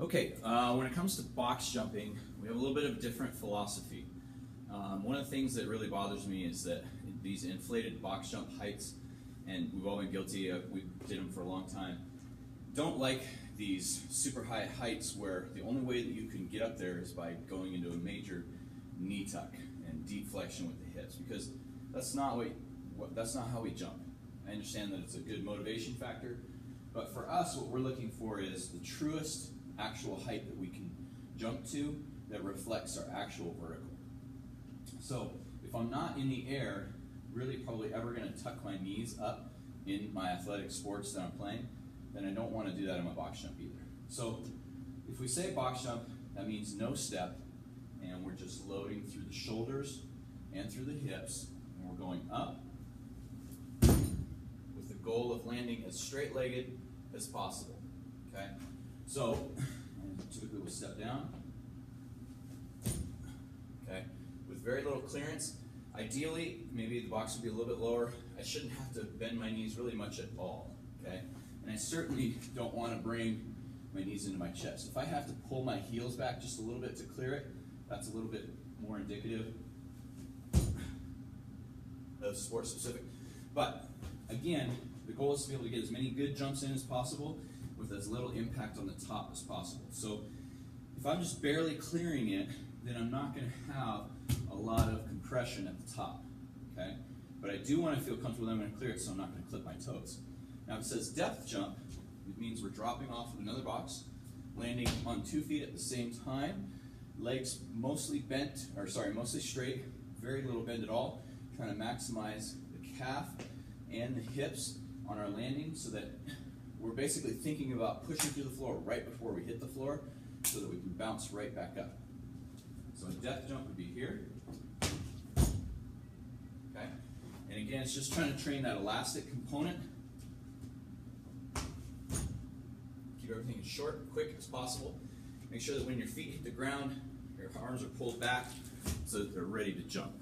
Okay, when it comes to box jumping, we have a little bit of a different philosophy. One of the things that really bothers me is that these inflated box jump heights, and we've all been guilty of, we did them for a long time, don't like these super high heights where the only way that you can get up there is by going into a major knee tuck and deep flexion with the hips, because that's not how we jump. I understand that it's a good motivation factor, but for us what we're looking for is the truest actual height that we can jump to that reflects our actual vertical. So if I'm not in the air really probably ever going to tuck my knees up in my athletic sports that I'm playing, then I don't want to do that in my box jump either. So if we say box jump, that means no step, and we're just loading through the shoulders and through the hips, and we're going up with the goal of landing as straight-legged as possible. Okay? So typically we'll step down. Okay? With very little clearance. Ideally, maybe the box would be a little bit lower. I shouldn't have to bend my knees really much at all. Okay? And I certainly don't want to bring my knees into my chest. If I have to pull my heels back just a little bit to clear it, that's a little bit more indicative of sport specific. But again, the goal is to be able to get as many good jumps in as possible with as little impact on the top as possible. So if I'm just barely clearing it, then I'm not going to have a lot of compression at the top. Okay? But I do want to feel comfortable that I'm going to clear it, so I'm not going to clip my toes. Now if it says depth jump, it means we're dropping off of another box, landing on 2 feet at the same time, legs mostly bent, or sorry, mostly straight, very little bend at all, trying to maximize the calf and the hips on our landing so that we're basically thinking about pushing through the floor right before we hit the floor so that we can bounce right back up. So a depth jump would be here. Okay? And again, it's just trying to train that elastic component. Keep everything as short, quick as possible. Make sure that when your feet hit the ground, your arms are pulled back so that they're ready to jump.